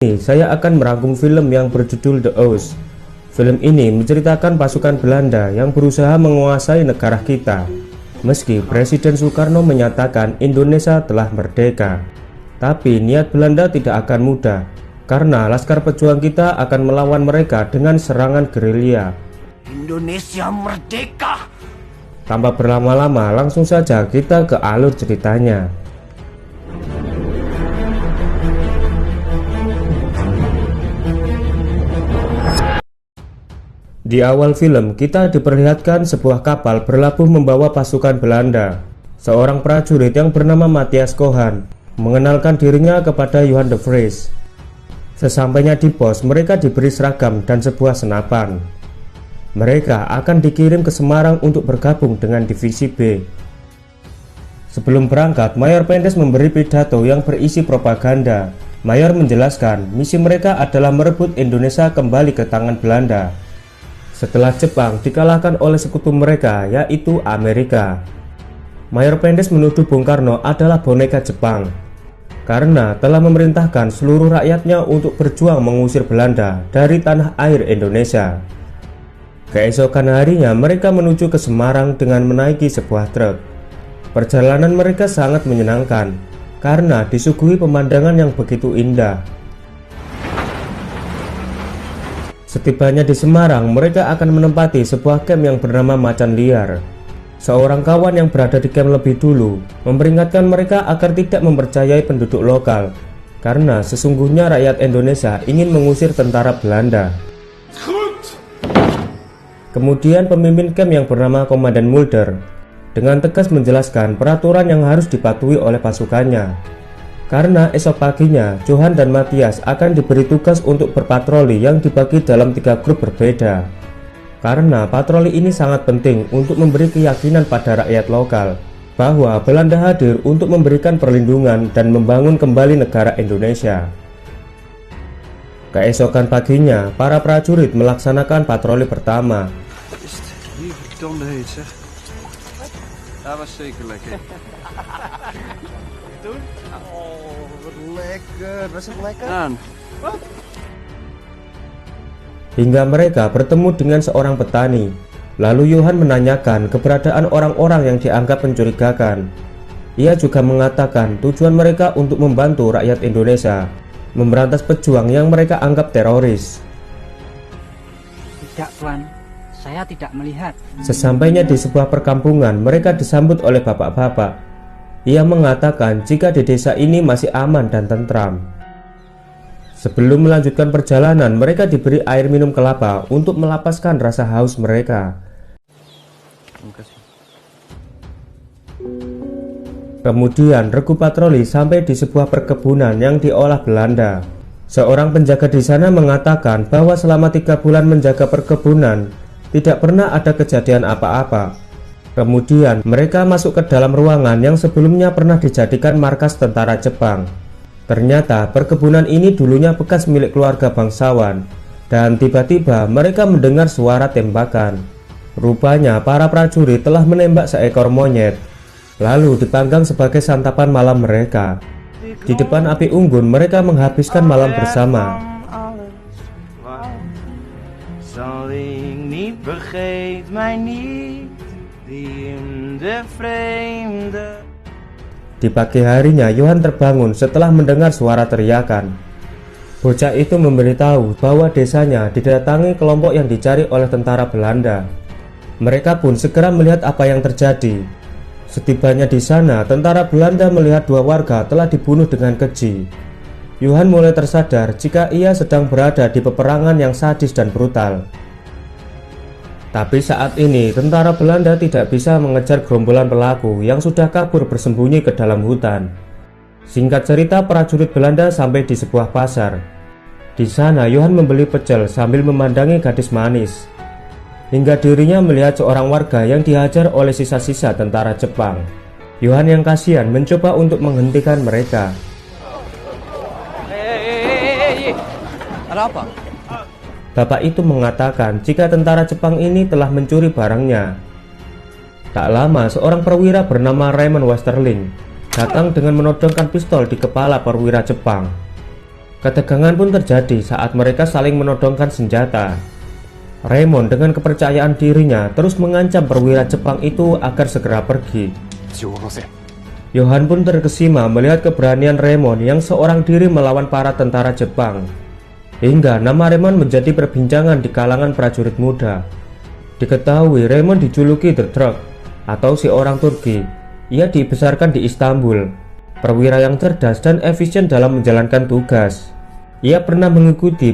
Ini saya akan merangkum film yang berjudul The Oz. Film ini menceritakan pasukan Belanda yang berusaha menguasai negara kita. Meski Presiden Soekarno menyatakan Indonesia telah merdeka, tapi niat Belanda tidak akan mudah, karena Laskar Pejuang kita akan melawan mereka dengan serangan gerilya. Indonesia merdeka! Tanpa berlama-lama, langsung saja kita ke alur ceritanya. Di awal film, kita diperlihatkan sebuah kapal berlabuh membawa pasukan Belanda. Seorang prajurit yang bernama Matthias Kohan mengenalkan dirinya kepada Johan de Vries. Sesampainya di pos, mereka diberi seragam dan sebuah senapan. Mereka akan dikirim ke Semarang untuk bergabung dengan Divisi B. Sebelum berangkat, Mayor Pendes memberi pidato yang berisi propaganda. Mayor menjelaskan misi mereka adalah merebut Indonesia kembali ke tangan Belanda setelah Jepang dikalahkan oleh sekutu mereka, yaitu Amerika. Mayor Pendes menuduh Bung Karno adalah boneka Jepang karena telah memerintahkan seluruh rakyatnya untuk berjuang mengusir Belanda dari tanah air Indonesia. Keesokan harinya mereka menuju ke Semarang dengan menaiki sebuah truk. Perjalanan mereka sangat menyenangkan karena disuguhi pemandangan yang begitu indah. Setibanya di Semarang, mereka akan menempati sebuah camp yang bernama Macan Liar. Seorang kawan yang berada di camp lebih dulu memperingatkan mereka agar tidak mempercayai penduduk lokal, karena sesungguhnya rakyat Indonesia ingin mengusir tentara Belanda. Kemudian pemimpin camp yang bernama Komandan Mulder dengan tegas menjelaskan peraturan yang harus dipatuhi oleh pasukannya. Karena esok paginya, Johan dan Matthias akan diberi tugas untuk berpatroli yang dibagi dalam 3 grup berbeda. Karena patroli ini sangat penting untuk memberi keyakinan pada rakyat lokal bahwa Belanda hadir untuk memberikan perlindungan dan membangun kembali negara Indonesia. Keesokan paginya, para prajurit melaksanakan patroli pertama. Dat was zeker lekker. Doen? Oh, wat lekker. Was het lekker? Wat? Hingga mereka bertemu dengan seorang petani. Lalu Johan menanyakan keberadaan orang-orang yang dianggap mencurigakan. Ia juga mengatakan tujuan mereka untuk membantu rakyat Indonesia memberantas pejuang yang mereka anggap teroris. Tidak, Tuan. Saya tidak melihat. Sesampainya di sebuah perkampungan, mereka disambut oleh bapak-bapak. Ia mengatakan jika di desa ini masih aman dan tentram. Sebelum melanjutkan perjalanan, mereka diberi air minum kelapa untuk melapaskan rasa haus mereka. Kemudian regu patroli sampai di sebuah perkebunan yang diolah Belanda. Seorang penjaga di sana mengatakan bahwa selama 3 bulan menjaga perkebunan tidak pernah ada kejadian apa-apa. Kemudian mereka masuk ke dalam ruangan yang sebelumnya pernah dijadikan markas tentara Jepang. Ternyata perkebunan ini dulunya bekas milik keluarga bangsawan. Dan tiba-tiba mereka mendengar suara tembakan. Rupanya para prajurit telah menembak seekor monyet, lalu dipanggang sebagai santapan malam mereka. Di depan api unggun mereka menghabiskan malam bersama. Di pagi harinya Johan terbangun setelah mendengar suara teriakan. Bocah itu memberitahu bahwa desanya didatangi kelompok yang dicari oleh tentara Belanda. Mereka pun segera melihat apa yang terjadi. Setibanya di sana, tentara Belanda melihat 2 warga telah dibunuh dengan keji. Johan mulai tersadar jika ia sedang berada di peperangan yang sadis dan brutal. Tapi saat ini tentara Belanda tidak bisa mengejar gerombolan pelaku yang sudah kabur bersembunyi ke dalam hutan. Singkat cerita, prajurit Belanda sampai di sebuah pasar. Di sana Johan membeli pecel sambil memandangi gadis manis. Hingga dirinya melihat seorang warga yang dihajar oleh sisa-sisa tentara Jepang. Johan yang kasihan mencoba untuk menghentikan mereka. Ada apa? Bapak itu mengatakan jika tentara Jepang ini telah mencuri barangnya. Tak lama seorang perwira bernama Raymond Westerling datang dengan menodongkan pistol di kepala perwira Jepang. Ketegangan pun terjadi saat mereka saling menodongkan senjata. Raymond dengan kepercayaan dirinya terus mengancam perwira Jepang itu agar segera pergi. Johan pun terkesima melihat keberanian Raymond yang seorang diri melawan para tentara Jepang. Hingga nama Raymond menjadi perbincangan di kalangan prajurit muda. Diketahui Raymond dijuluki The Turk atau si orang Turki. Ia dibesarkan di Istanbul, perwira yang cerdas dan efisien dalam menjalankan tugas. Ia pernah mengikuti